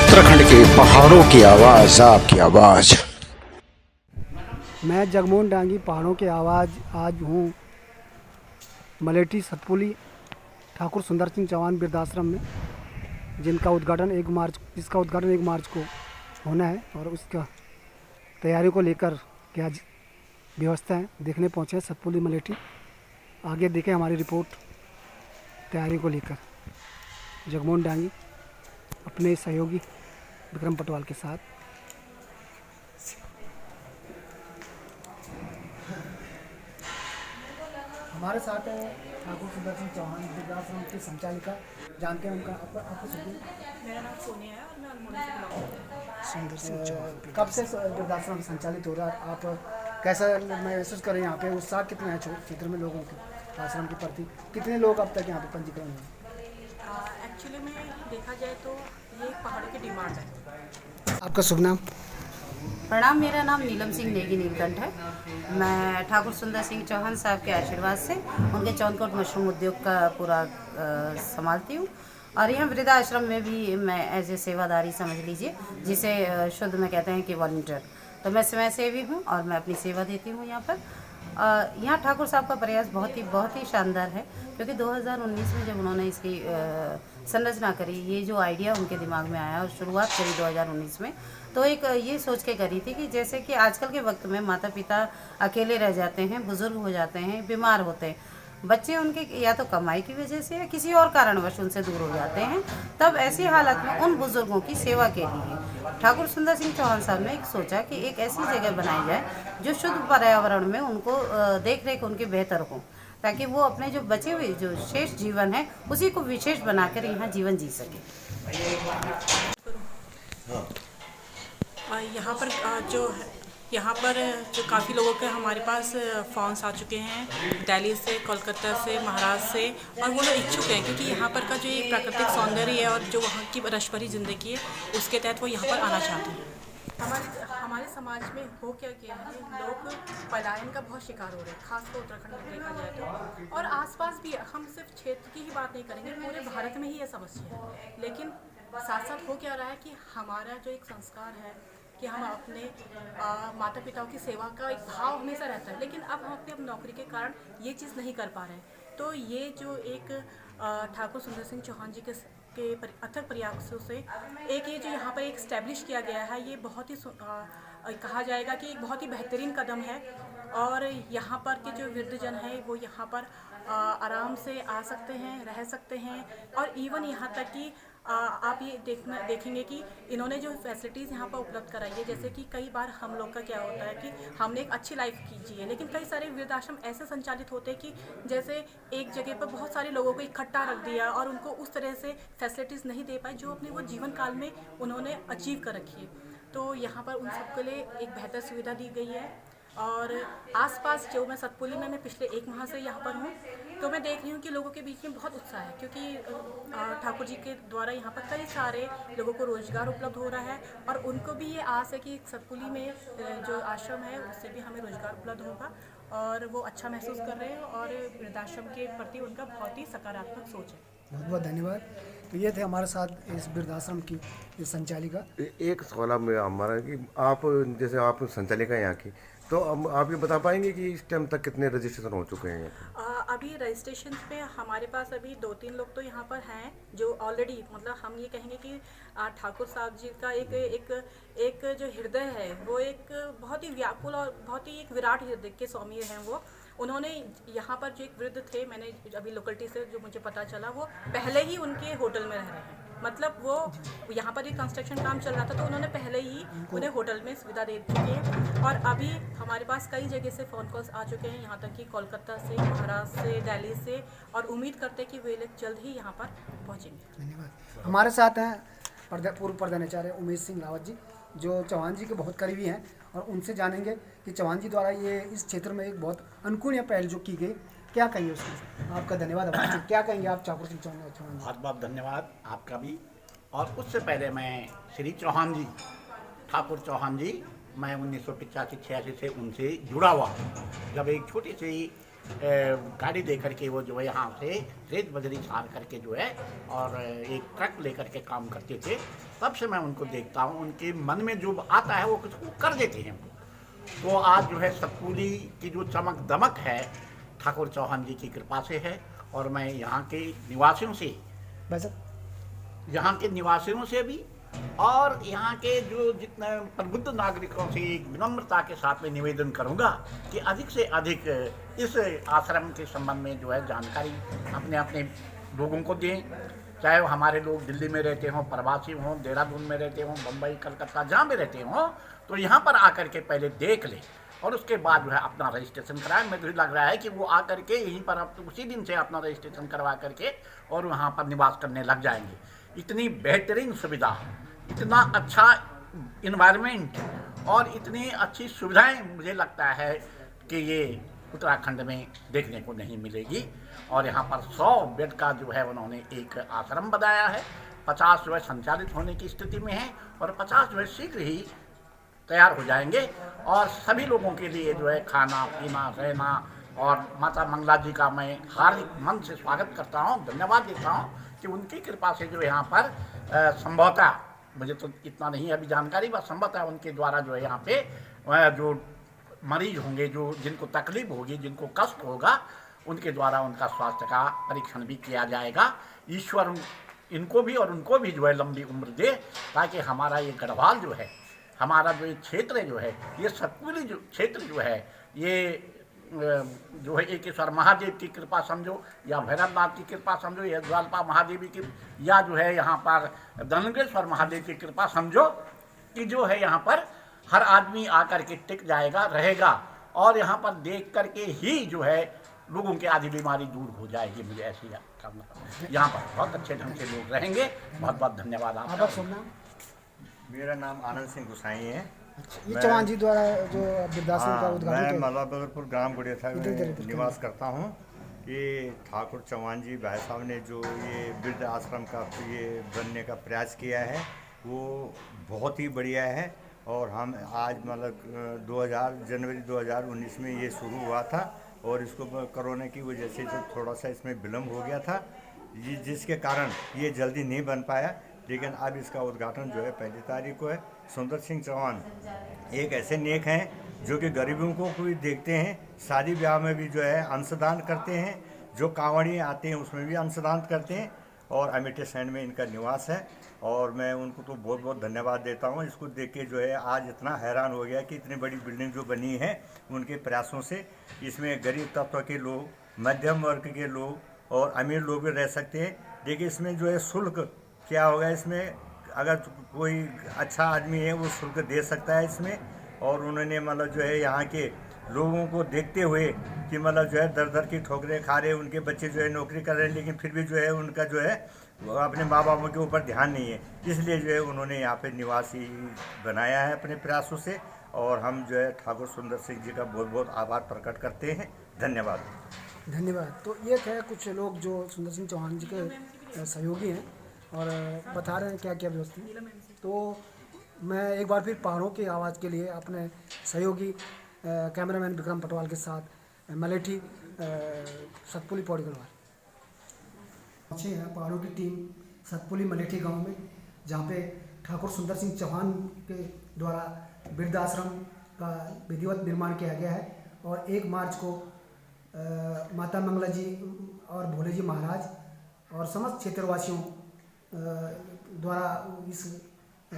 उत्तराखंड के पहाड़ों की आवाज़, आपकी आवाज़। मैं जगमोहन डांगी, पहाड़ों की आवाज़। आज हूँ मलेठी सतपुली ठाकुर सुंदर सिंह चौहान वृद्धाश्रम में, जिसका उद्घाटन 1 मार्च को होना है। और उसका तैयारी को लेकर क्या व्यवस्था है देखने पहुँचे हैं सतपुली मलेठी। आगे देखें हमारी रिपोर्ट तैयारी को लेकर। जगमोहन डांगी अपने सहयोगी विक्रम पटवाल के साथ। हमारे साथ है ठाकुर सुंदर सिंह चौहान वृद्धाश्रम की संचालिका। जानते हैं उनका आपको मेरा नाम सोनिया है और मैं अल्मोड़ा से बिलोंग करती हूँ। सुंदर सिंह चौहान कब से वृद्धाश्रम संचालित हो रहा है? आप कैसा महसूस करें? यहाँ पे उत्साह कितना है क्षेत्र में लोगों के आश्रम के प्रति? कितने लोग अब तक यहाँ पे पंजीकरण हुए? एक्चुअली में देखा जाए तो ये एक पहाड़ों की डिमांड है। आपका शुभ नाम? प्रणाम, मेरा नाम नीलम सिंह नेगी नीलकंठ है। मैं ठाकुर सुंदर सिंह चौहान साहब के आशीर्वाद से उनके चौनकोट मशरूम उद्योग का पूरा संभालती हूँ। और यहाँ वृद्धाश्रम में भी मैं एज ए सेवादारी समझ लीजिए, जिसे शुद्ध में कहते हैं कि वॉलंटियर। तो मैं स्वयं सेवी हूँ और मैं अपनी सेवा देती हूँ यहाँ पर। यहाँ ठाकुर साहब का प्रयास बहुत ही शानदार है, क्योंकि 2019 में जब उन्होंने इसकी संरचना करी, ये जो आइडिया उनके दिमाग में आया और शुरुआत करी 2019 में, तो एक ये सोच के करी थी कि जैसे कि आजकल के वक्त में माता पिता अकेले रह जाते हैं, बुज़ुर्ग हो जाते हैं, बीमार होते हैं, बच्चे उनके या तो कमाई की वजह से या किसी और कारणवश उनसे दूर हो जाते हैं। तब ऐसी हालत में उन बुज़ुर्गों की सेवा के लिए ठाकुर सुंदर सिंह चौहान साहब ने एक सोचा कि एक ऐसी जगह बनाई जाए जो शुद्ध पर्यावरण में उनको देख रेख उनकी बेहतर हो, ताकि वो अपने जो बचे हुए जो शेष जीवन है उसी को विशेष बनाकर यहाँ जीवन जी सके। यहाँ पर जो काफ़ी लोगों के हमारे पास फ़ोन्स आ चुके हैं, दिल्ली से, कोलकाता से, महाराष्ट्र से, और वो लोग इच्छुक हैं क्योंकि यहाँ पर का जो ये प्राकृतिक सौंदर्य है और जो वहाँ की रश भरी ज़िंदगी है, उसके तहत वो यहाँ पर आना चाहते हैं। हमारे समाज में हो क्या गया है, लोग पलायन का बहुत शिकार हो रहे हैं, खासकर उत्तराखंड में देखा जाए तो। और आसपास भी हम सिर्फ क्षेत्र की ही बात नहीं करेंगे, पूरे भारत में ही ये समस्या है। लेकिन साथ साथ हो क्या रहा है कि हमारा जो एक संस्कार है कि हम अपने माता पिताओं की सेवा का एक भाव हमेशा रहता है, लेकिन अब हम अपनी नौकरी के कारण ये चीज़ नहीं कर पा रहे हैं। तो ये जो एक ठाकुर सुंदर सिंह चौहान जी के अथक प्रयासों से एक ये जो यहाँ पर एक स्टैब्लिश किया गया है, ये बहुत ही कहा जाएगा कि एक बहुत ही बेहतरीन कदम है। और यहाँ पर के जो वृद्धजन हैं वो यहाँ पर आराम से आ सकते हैं, रह सकते हैं। और इवन यहाँ तक कि आप ये देखेंगे कि इन्होंने जो फैसिलिटीज़ यहाँ पर उपलब्ध कराई है, जैसे कि कई बार हम लोग का क्या होता है कि हमने एक अच्छी लाइफ जी है, लेकिन कई सारे वृद्धाश्रम ऐसे संचालित होते हैं कि जैसे एक जगह पर बहुत सारे लोगों को इकट्ठा रख दिया और उनको उस तरह से फैसिलिटीज़ नहीं दे पाए जो अपने वो जीवन काल में उन्होंने अचीव कर रखी है। तो यहाँ पर उन सबके लिए एक बेहतर सुविधा दी गई है। और आसपास जो मैं सतपुली में मैं पिछले 1 माह से यहाँ पर हूँ, तो मैं देख रही हूँ कि लोगों के बीच में बहुत उत्साह है, क्योंकि ठाकुर जी के द्वारा यहाँ पर कई सारे लोगों को रोज़गार उपलब्ध हो रहा है। और उनको भी ये आस है कि सतपुली में जो आश्रम है उससे भी हमें रोज़गार उपलब्ध होगा, और वो अच्छा महसूस कर रहे हैं और वृद्धाश्रम के प्रति उनका बहुत ही सकारात्मक सोच है। बहुत बहुत धन्यवाद। तो ये थे हमारे साथ इस वृद्धाश्रम की संचालिका। एक सवाल आप हमारा कि आप जैसे आप संचालिका यहाँ की, तो अब आप ये बता पाएंगे कि इस टाइम तक कितने रजिस्ट्रेशन हो चुके हैं? अभी रजिस्ट्रेशन पे हमारे पास अभी 2-3 लोग तो यहाँ पर हैं जो ऑलरेडी, मतलब हम ये कहेंगे कि ठाकुर साहब जी का एक जो हृदय है वो एक बहुत ही व्याकुल और बहुत ही एक विराट हृदय के स्वामी हैं वो। उन्होंने यहाँ पर जो एक वृद्ध थे, मैंने अभी लोकेलिटी से जो मुझे पता चला, वो पहले ही उनके होटल में रह रहे हैं। मतलब वो यहाँ पर एक कंस्ट्रक्शन काम चल रहा था, तो उन्होंने पहले ही उन्हें होटल में सुविधा दे चुकी है। और अभी हमारे पास कई जगह से फ़ोन कॉल्स आ चुके हैं, यहाँ तक कि कोलकाता से, महाराष्ट्र से, दिल्ली से, और उम्मीद करते हैं कि वे लोग जल्द ही यहाँ पर पहुँचेंगे। धन्यवाद। हमारे साथ हैं पूर्व प्रधानाचार्य उमेश सिंह रावत जी, जो चौहान जी के बहुत करीबी हैं, और उनसे जानेंगे कि चौहान जी द्वारा ये इस क्षेत्र में एक बहुत अनुकूल पहल जो की गई, क्या कहेंगे उसमें? आपका धन्यवाद। क्या कहेंगे आप ठाकुर सिंह चौहान? बहुत बहुत धन्यवाद आपका भी। और उससे पहले मैं श्री चौहान जी, ठाकुर चौहान जी, मैं 1985-86 से उनसे जुड़ा हुआ। जब एक छोटी सी गाड़ी दे करके वो जो है यहाँ से रेत बजरी झाड़ करके जो है और एक ट्रक लेकर के काम करते थे। तब से मैं उनको देखता हूँ, उनके मन में जो आता है वो कुछ वो कर देते हैं। तो आज जो है सतपुली की जो चमक दमक है ठाकुर चौहान जी की कृपा से है। और मैं यहाँ के निवासियों से भी और यहाँ के जो जितने प्रबुद्ध नागरिकों से एक विनम्रता के साथ में निवेदन करूँगा कि अधिक से अधिक इस आश्रम के संबंध में जो है जानकारी अपने अपने लोगों को दें। चाहे वो हमारे लोग दिल्ली में रहते हों, प्रवासी हों, देहरादून में रहते हों, मुंबई, कलकत्ता, जहाँ भी रहते हों, तो यहाँ पर आकर के पहले देख लें और उसके बाद जो है अपना रजिस्ट्रेशन कराएं। मुझे लग रहा है कि वो आकर के यहीं पर अब उसी दिन से अपना रजिस्ट्रेशन करवा करके और वहाँ पर निवास करने लग जाएंगे। इतनी बेहतरीन सुविधा, इतना अच्छा इन्वायरमेंट और इतनी अच्छी सुविधाएं मुझे लगता है कि ये उत्तराखंड में देखने को नहीं मिलेगी। और यहाँ पर 100 बेड का जो है उन्होंने एक आश्रम बनाया है। 50 जो है संचालित होने की स्थिति में है और 50 जो है शीघ्र ही तैयार हो जाएंगे। और सभी लोगों के लिए जो है खाना पीना रहना और माता मंगला जी का मैं हार्दिक मन से स्वागत करता हूँ, धन्यवाद देता हूँ कि उनकी कृपा से जो यहाँ पर संभवतः, मुझे तो इतना नहीं अभी जानकारी, बस संभवतः उनके द्वारा जो है यहाँ पे जो मरीज होंगे, जो जिनको तकलीफ होगी, जिनको कष्ट होगा, उनके द्वारा उनका स्वास्थ्य का परीक्षण भी किया जाएगा। ईश्वर इनको भी और उनको भी जो है लंबी उम्र दे, ताकि हमारा ये गढ़वाल जो है, हमारा जो ये क्षेत्र जो है, ये सतपुली जो क्षेत्र जो है, ये जो है एकेश्वर महादेव की कृपा समझो या भैरवनाथ की कृपा समझो या ज्वालपा महादेवी की या जो है यहाँ पर दंगेश्वर महादेव की कृपा समझो कि जो है यहाँ पर हर आदमी आकर के टिक जाएगा, रहेगा और यहाँ पर देख करके ही जो है लोगों की आधी बीमारी दूर हो जाएगी। मुझे ऐसी कामना, यहाँ पर बहुत अच्छे ढंग से लोग रहेंगे। बहुत बहुत धन्यवाद आपका। मेरा नाम आनंद सिंह गुसाई है। ये चौहान जी द्वारा जो वृद्धाश्रम का उद्घाटन मैं किया, मलाबगरपुर ग्राम गुड़िया में निवास करता हूँ। ये ठाकुर चौहान जी भाई साहब ने जो ये वृद्ध आश्रम का ये बनने का प्रयास किया है वो बहुत ही बढ़िया है। और हम आज मतलब जनवरी 2019 में ये शुरू हुआ था और इसको कोरोना की वजह से जो थोड़ा सा इसमें विलम्ब हो गया था, जिसके कारण ये जल्दी नहीं बन पाया। लेकिन अब इसका उद्घाटन जो है 1 तारीख को है। सुंदर सिंह चौहान एक ऐसे नेक हैं जो कि गरीबों को भी देखते हैं, शादी ब्याह में भी जो है अंशदान करते हैं, जो कांवड़ी आते हैं उसमें भी अंशदान करते हैं और अमेठी सैंड में इनका निवास है। और मैं उनको तो बहुत बहुत धन्यवाद देता हूँ। इसको देख के जो है आज इतना हैरान हो गया कि इतनी बड़ी बिल्डिंग जो बनी है उनके प्रयासों से इसमें गरीब तबके के लोग, मध्यम वर्ग के लोग और अमीर लोग भी रह सकते हैं। देखिए इसमें जो है शुल्क क्या होगा, इसमें अगर कोई अच्छा आदमी है वो शुल्क दे सकता है इसमें। और उन्होंने मतलब जो है यहाँ के लोगों को देखते हुए कि मतलब जो है दर दर की ठोकरें खा रहे, उनके बच्चे जो है नौकरी कर रहे हैं लेकिन फिर भी जो है उनका जो है अपने माँ बापों के ऊपर ध्यान नहीं है, इसलिए जो है उन्होंने यहाँ पे निवासी बनाया है अपने प्रयासों से। और हम जो है ठाकुर सुंदर सिंह जी का बहुत बहुत आभार प्रकट करते हैं। धन्यवाद। धन्यवाद। तो ये है कुछ लोग जो सुंदर सिंह चौहान जी के सहयोगी हैं और बता रहे हैं क्या क्या व्यवस्था। तो मैं एक बार फिर पहाड़ों की आवाज़ के लिए अपने सहयोगी कैमरामैन विक्रम पटवाल के साथ मलेठी सतपुली पौड़ी गढ़वाल पहुँचे हैं। पहाड़ों की टीम सतपुली मलेठी गांव में, जहां पे ठाकुर सुंदर सिंह चौहान के द्वारा वृद्धाश्रम का विधिवत निर्माण किया गया है। और 1 मार्च को माता मंगला जी और भोले जी महाराज और समस्त क्षेत्रवासियों द्वारा इस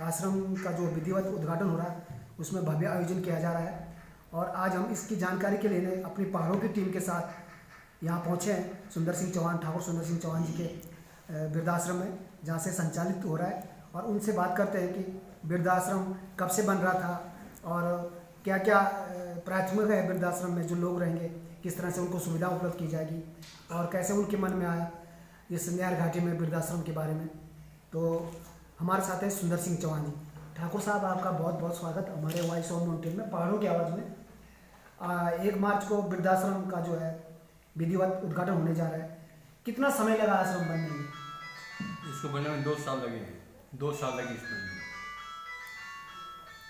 आश्रम का जो विधिवत उद्घाटन हो रहा है उसमें भव्य आयोजन किया जा रहा है। और आज हम इसकी जानकारी के लिए अपनी पहाड़ों की टीम के साथ यहाँ पहुँचे हैं सुंदर सिंह चौहान, ठाकुर सुंदर सिंह चौहान जी के वृद्धाश्रम में, जहाँ से संचालित हो रहा है। और उनसे बात करते हैं कि वृद्धाश्रम कब से बन रहा था और क्या क्या प्राथमिक है वृद्धाश्रम में, जो लोग रहेंगे किस तरह से उनको सुविधा उपलब्ध की जाएगी और कैसे उनके मन में आया इस न्यार घाटी में वृद्धाश्रम के बारे में। तो हमारे साथ हैं सुंदर सिंह चौहान जी। ठाकुर साहब, आपका बहुत बहुत स्वागत हमारे वॉइस ऑफ माउंटेन में, पहाड़ों की आवाज़ में। 1 मार्च को वृद्धाश्रम का जो है विधिवत उद्घाटन होने जा रहा है। कितना समय लगा आश्रम बनने में? इसको बनने में 2 साल लगे। 2 साल लगे इसमें।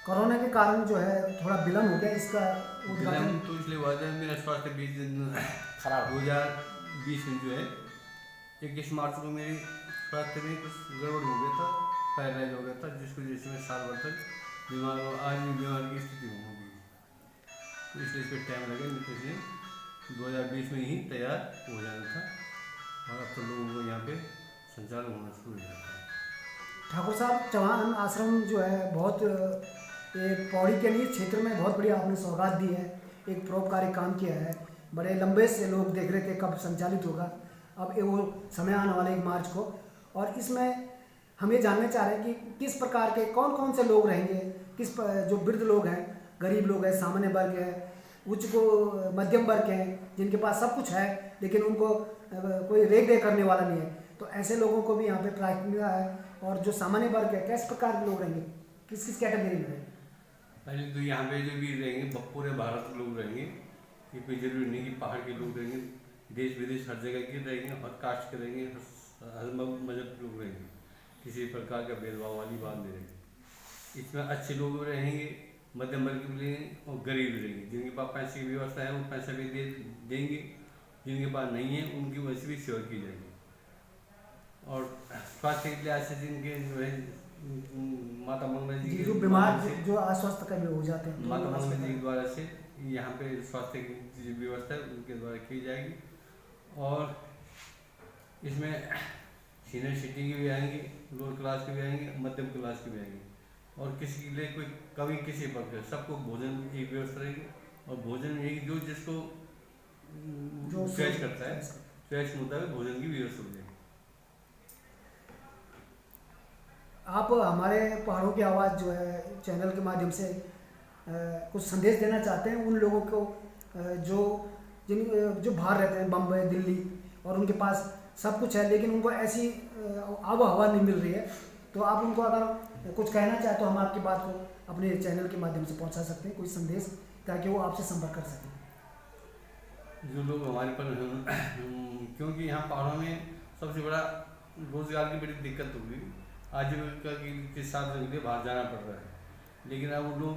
कोरोना के कारण जो है थोड़ा विलम्ब हो गया इसका उद्घाटन। तो इसलिए हुआ था, मेरा स्वास्थ्य 20 दिन खराब हो 2020 में जो है 21 मार्च को मेरे स्वास्थ्य में कुछ गड़बड़ हो गया था, पैरालाइज हो गया था, जिसको जैसे मैं साल भर तक बीमार हो, आज भी बीमार की स्थिति हो गई, तो इसलिए इस पर टाइम लगे, नहीं तो इसलिए 2020 में ही तैयार हो जाना था और अब तो लोगों को यहाँ पे संचालन होना शुरू हो जाता है। ठाकुर साहब, चौहान आश्रम जो है बहुत एक पौड़ी के लिए क्षेत्र में बहुत बड़ी आपने सौगात दी है, एक परोपकारी काम किया है। बड़े लंबे से लोग देख रहे थे कब संचालित होगा, अब वो समय आने वाला 1 मार्च को। और इसमें हम ये जानना चाह रहे हैं कि किस प्रकार के कौन कौन से लोग रहेंगे, जो वृद्ध लोग हैं, गरीब लोग हैं, सामान्य वर्ग है, उच्च को मध्यम वर्ग हैं, जिनके पास सब कुछ है लेकिन उनको कोई रेख देख करने वाला नहीं है, तो ऐसे लोगों को भी यहाँ पे प्राथमिकता है। और जो सामान्य वर्ग है, किस प्रकार के लोग रहेंगे, किस किस कैटेगरी में रहेंगे? पहले तो यहाँ पे जो भी रहेंगे पूरे भारत के लोग रहेंगे, ये कोई जरूरी नहीं कि पहाड़ के लोग रहेंगे, देश विदेश हर जगह के रहेंगे, हर कास्ट के रहेंगे, हर मजहब के लोग रहेंगे, किसी प्रकार का भेदभाव वाली बात नहीं रहेगी। इसमें अच्छे लोग रहेंगे, मध्यम वर्ग भी रहेंगे और गरीब भी रहेंगे। जिनके पास पैसे की व्यवस्था है वो पैसा भी देंगे, जिनके पास नहीं है उनकी वजह से भी सेवा की जाएगी। और स्वास्थ्य के लिहाज से जिनके जो है माता मंगला जी जो बीमार जो अस्वस्थ का भी हो जाते हैं, माता मंगला जी के द्वारा से यहाँ पे स्वास्थ्य की जो व्यवस्था है उनके द्वारा की जाएगी। और इसमें सीनियर सिटी के भी आएंगे, लोअर क्लास के भी आएंगे, मध्यम क्लास के भी आएंगे, और किसी के लिए कोई कभी किसी पर सबको भोजन की व्यवस्था रहेगी। और भोजन यही जो जिसको चॉइस करता है, चॉइस मुताबिक भोजन की व्यवस्था हो जाएगी। आप हमारे पहाड़ों की आवाज़ जो है चैनल के माध्यम से कुछ संदेश देना चाहते हैं उन लोगों को जो बाहर रहते हैं, बम्बई, दिल्ली, और उनके पास सब कुछ है लेकिन उनको ऐसी आबो हवा नहीं मिल रही है, तो आप उनको अगर कुछ कहना चाहें तो हम आपकी बात को अपने चैनल के माध्यम से पहुंचा सकते हैं, कोई संदेश, ताकि वो आपसे संपर्क कर सकें। जो लोग हमारे पर क्योंकि यहाँ पहाड़ों में सबसे बड़ा रोजगार की बड़ी दिक्कत होगी, आजीविका के साधन के लिए बाहर जाना पड़ रहा है, लेकिन अब वो लोग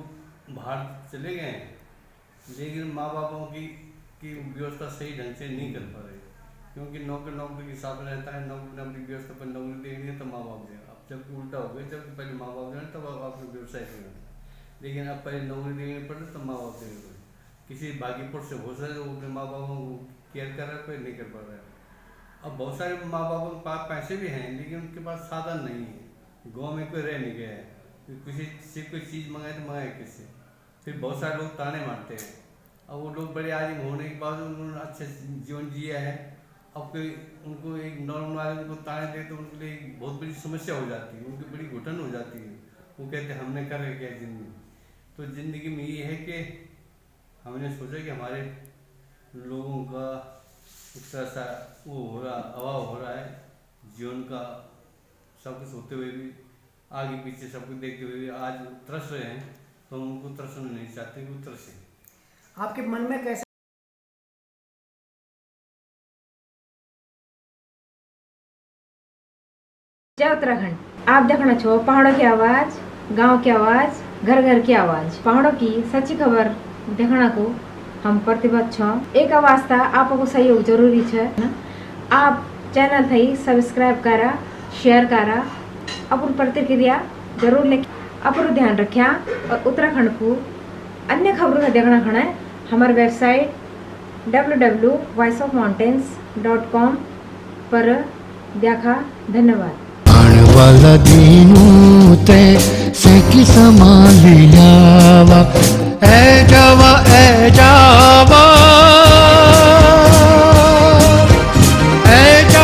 बाहर चले गए हैं, लेकिन माँ बापों की व्यवस्था सही ढंग से नहीं कर पा रहे, क्योंकि नौकरी के साथ रहता है, नौकरी व्यवस्था पर नौकरी देंगे तो माँ बाप देंगे। अब जब उल्टा हो गया, जब पहले माँ बाप देना तब आपने व्यवसाय करना, लेकिन अब पहले नौकरी देने पड़े तो माँ बाप देंगे। किसी भागीपुर से बहुत सारे लोग अपने माँ बापों को केयर कर रहे हैं, कोई नहीं कर पा रहा है। अब बहुत सारे माँ बापों के पास पैसे भी हैं लेकिन उनके पास साधन नहीं है, गाँव में कोई रह नहीं गया है, किसी से कोई चीज़ मंगाए तो मंगाए किससे, फिर बहुत सारे लोग ताने मारते हैं। अब वो लोग बड़े आदमी होने के बाद उन्होंने अच्छे जीवन जिया है, अब कोई उनको एक नॉर्मल आदमी को ताने दे तो उनके लिए बहुत बड़ी समस्या हो जाती है, उनकी बड़ी घुटन हो जाती है। वो कहते हैं हमने कर क्या ज़िंदगी। तो ज़िंदगी में ये है कि हमने सोचा कि हमारे लोगों का इस तरह सा वो हो रहा, अभाव हो रहा है जीवन का, सब कुछ होते हुए भी आगे पीछे सब कुछ देखते हुए भी आज तरस रहे हैं, तो हम उनको तरसना नहीं चाहते कि वो तरसे। आपके मन में कैसे जय उत्तराखंड, आप देखना छो पहाड़ों की आवाज, गांव की आवाज, घर घर की आवाज, पहाड़ों की सच्ची खबर देखना को हम प्रतिबद्ध छो। एक आवाज था आपको सहयोग जरूरी है, आप चैनल थी सब्सक्राइब करा, शेयर करा, अपन प्रतिक्रिया जरूर लिख, अपन ध्यान रखा। और उत्तराखंड को अन्य खबरों का देखना खड़ा हमारे वेबसाइट www.voiceofmountains पर देखा। धन्यवाद। आने वाला दिन